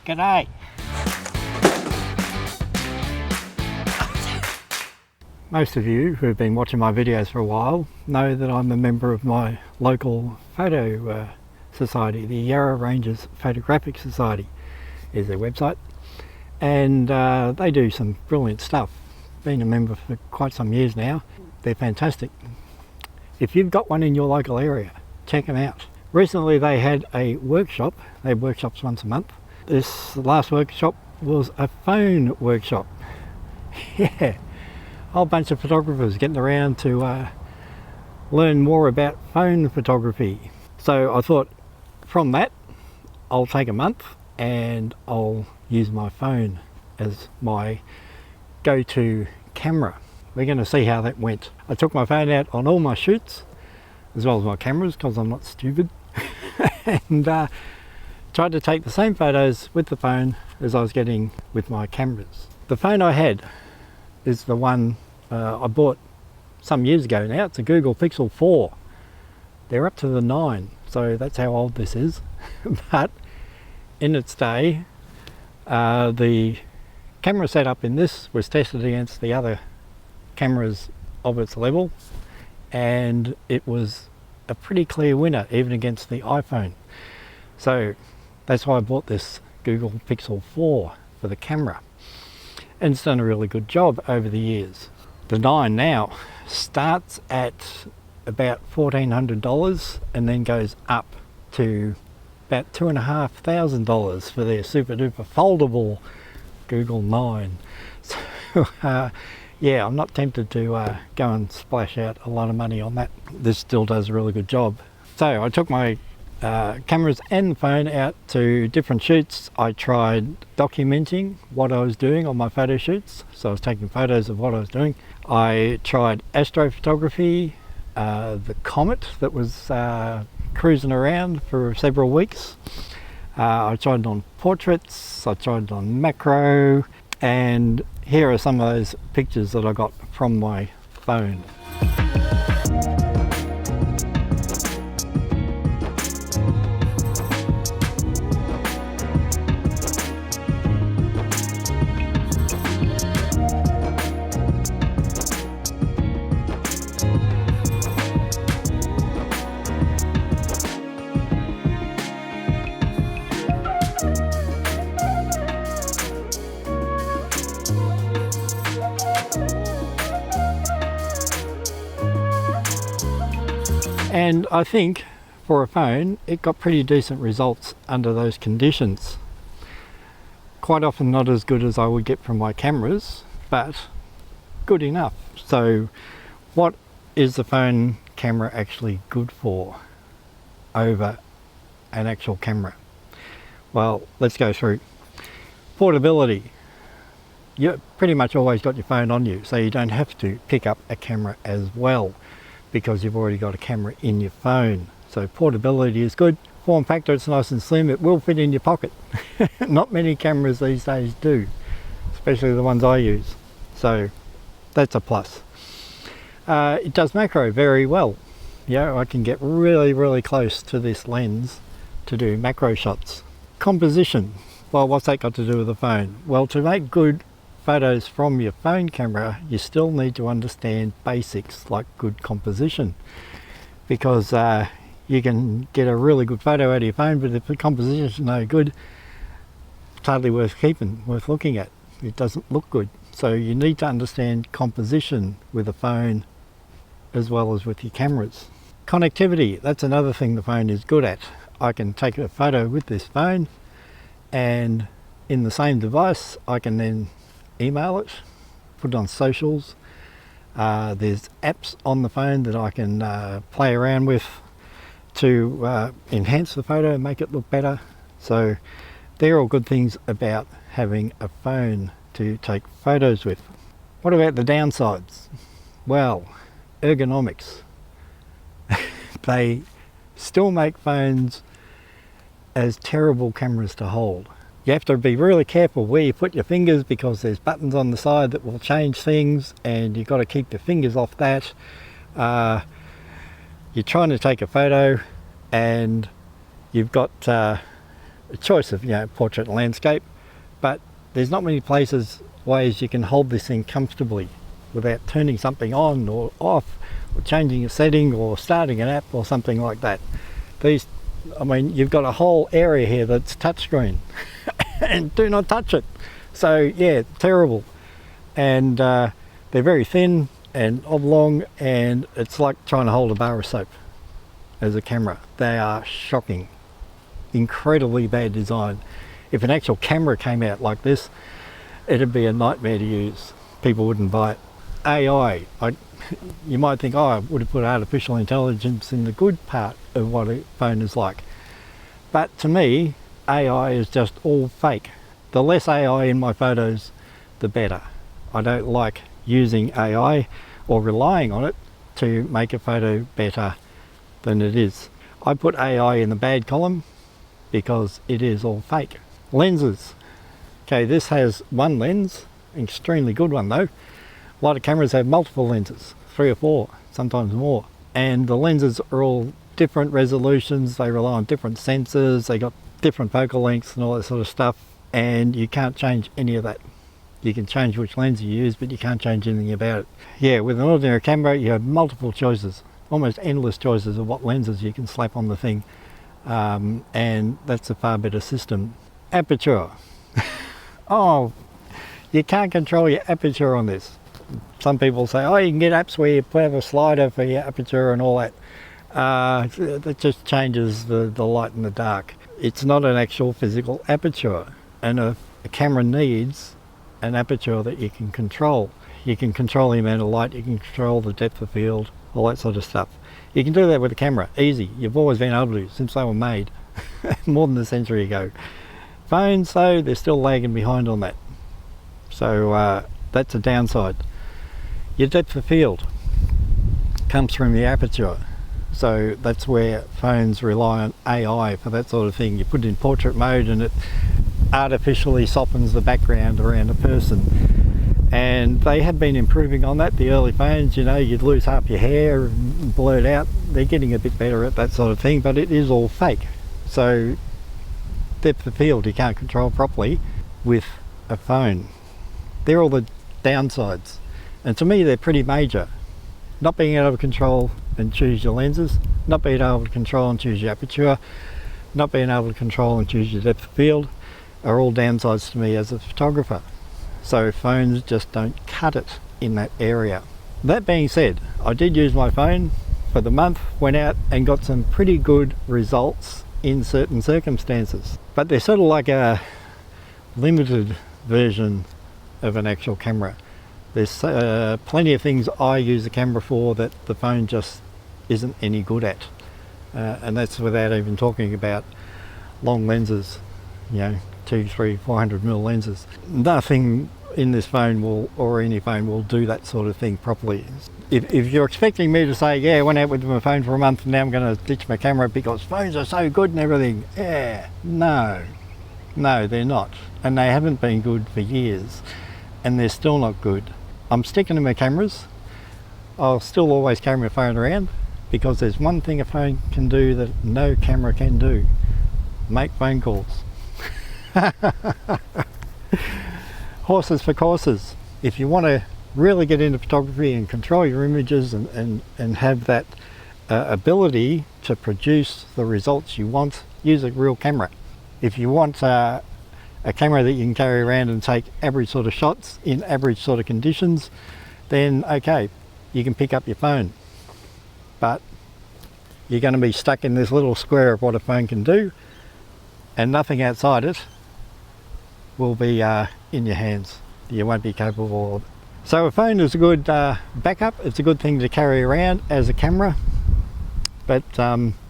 G'day. Most of you who have been watching my videos for a while know that I'm a member of my local photo society. The Yarra Ranges Photographic Society is their website, and they do some brilliant stuff. Been a member for quite some years now. They're fantastic. If you've got one in your local area, check them out. Recently they had a workshop. They have workshops once a month. This last workshop was a phone workshop. Yeah, a whole bunch of photographers getting around to learn more about phone photography. So I thought, from that I'll take a month and I'll use my phone as my go-to camera. We're going to see how that went. I took my phone out on all my shoots as well as my cameras because I'm not stupid, and tried to take the same photos with the phone as I was getting with my cameras. The phone I had is the one I bought some years ago now. It's a Google Pixel 4. They're up to the 9, so that's how old this is. But in its day, the camera setup in this was tested against the other cameras of its level, and it was a pretty clear winner even against the iPhone. So that's why I bought this Google Pixel 4 for the camera, and it's done a really good job over the years. The 9 now starts at about $1,400 and then goes up to about $2,500 for their super duper foldable Google 9. So yeah, I'm not tempted to go and splash out a lot of money on that. This still does a really good job. So I took my cameras and the phone out to different shoots. I tried documenting what I was doing on my photo shoots, so I was taking photos of what I was doing. I tried astrophotography, the comet that was cruising around for several weeks. I tried on portraits, I tried on macro, and here are some of those pictures that I got from my phone. And I think for a phone it got pretty decent results under those conditions. Quite often not as good as I would get from my cameras, but good enough. So what is the phone camera actually good for over an actual camera? Well, let's go through. Portability. You pretty much always got your phone on you, so you don't have to pick up a camera as well, because you've already got a camera in your phone. So portability is good. Form factor, it's nice and slim, it will fit in your pocket. Not many cameras these days do, especially the ones I use. So that's a plus. It does macro very well. Yeah, I can get really close to this lens to do macro shots. Composition, well, what's that got to do with the phone? Well, to make good photos from your phone camera, you still need to understand basics like good composition, because you can get a really good photo out of your phone, but if the composition is no good, it's hardly worth keeping, worth looking at. It doesn't look good. So you need to understand composition with a phone as well as with your cameras. Connectivity, that's another thing the phone is good at. I can take a photo with this phone, and in the same device I can then email it, put it on socials. There's apps on the phone that I can play around with to enhance the photo and make it look better. So they're all good things about having a phone to take photos with. What about the downsides? Well, ergonomics. They still make phones as terrible cameras to hold. You have to be really careful where you put your fingers, because there's buttons on the side that will change things, and you've got to keep your fingers off that. You're trying to take a photo and you've got a choice of, portrait and landscape, but there's not many ways you can hold this thing comfortably without turning something on or off, or changing a setting or starting an app or something like that. You've got a whole area here that's touchscreen and do not touch it. So yeah, terrible. And they're very thin and oblong, and it's like trying to hold a bar of soap as a camera. They are shocking, incredibly bad design. If an actual camera came out like this, it'd be a nightmare to use. People wouldn't buy it. AI, you might think, I would have put artificial intelligence in the good part of what a phone is like. But to me, AI is just all fake. The less AI in my photos, the better. I don't like using AI or relying on it to make a photo better than it is. I put AI in the bad column because it is all fake. Lenses. Okay, this has one lens, an extremely good one though. A lot of cameras have multiple lenses, 3 or 4, sometimes more. And the lenses are all different resolutions, they rely on different sensors, they got different focal lengths and all that sort of stuff, and you can't change any of that. You can change which lens you use, but you can't change anything about it. Yeah, with an ordinary camera, you have multiple choices, almost endless choices of what lenses you can slap on the thing, and that's a far better system. Aperture. Oh, you can't control your aperture on this. Some people say, oh, you can get apps where you have a slider for your aperture and all that. That just changes the light and the dark. It's not an actual physical aperture, and a camera needs an aperture that you can control. You can control the amount of light, you can control the depth of field, all that sort of stuff. You can do that with a camera, easy. You've always been able to since they were made, more than a century ago. Phones though, they're still lagging behind on that. So that's a downside. Your depth of field comes from the aperture. So that's where phones rely on AI for that sort of thing. You put it in portrait mode and it artificially softens the background around a person. And they have been improving on that. The early phones, you'd lose half your hair and blur it out. They're getting a bit better at that sort of thing, but it is all fake. So depth of field you can't control properly with a phone. They're all the downsides. And to me, they're pretty major. Not being able to control and choose your lenses, not being able to control and choose your aperture, not being able to control and choose your depth of field are all downsides to me as a photographer. So phones just don't cut it in that area. That being said, I did use my phone for the month, went out and got some pretty good results in certain circumstances. But they're sort of like a limited version of an actual camera. There's plenty of things I use the camera for that the phone just isn't any good at. And that's without even talking about long lenses, 200, 300, 400mm lenses. Nothing in this phone or any phone will do that sort of thing properly. If you're expecting me to say, yeah, I went out with my phone for a month and now I'm going to ditch my camera because phones are so good and everything. Yeah, no, they're not. And they haven't been good for years. And they're still not good. I'm sticking to my cameras. I'll still always carry my phone around because there's one thing a phone can do that no camera can do: make phone calls. Horses for courses. If you want to really get into photography and control your images and have that ability to produce the results you want, use a real camera. If you want a camera that you can carry around and take average sort of shots in average sort of conditions, then okay, you can pick up your phone. But you're going to be stuck in this little square of what a phone can do, and nothing outside it will be in your hands. You won't be capable of it. So a phone is a good backup. It's a good thing to carry around as a camera. But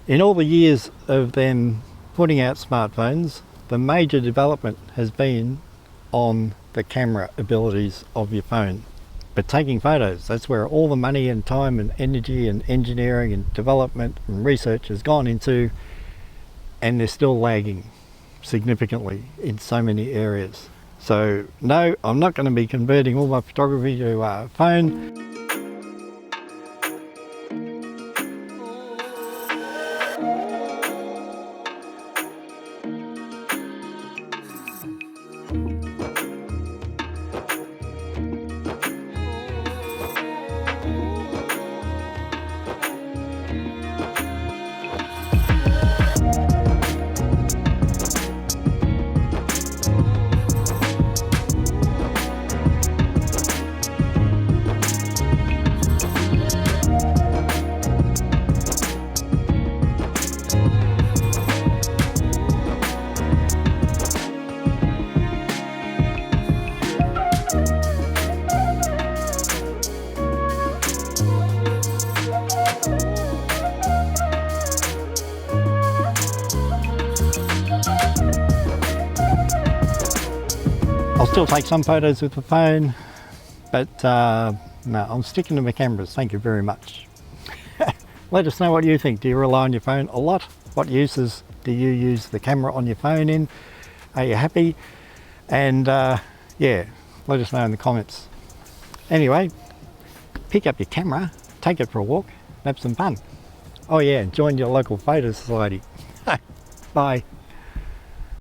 in all the years of them putting out smartphones, the major development has been on the camera abilities of your phone. But taking photos, that's where all the money and time and energy and engineering and development and research has gone into, and they're still lagging significantly in so many areas. So no, I'm not going to be converting all my photography to phone. still take some photos with the phone, but no, I'm sticking to my cameras. Thank you very much. Let us know what you think. Do you rely on your phone a lot? What uses do you use the camera on your phone in? Are you happy? And yeah, let us know in the comments. Anyway, pick up your camera, take it for a walk, and have some fun. Oh yeah, join your local photo society. Bye.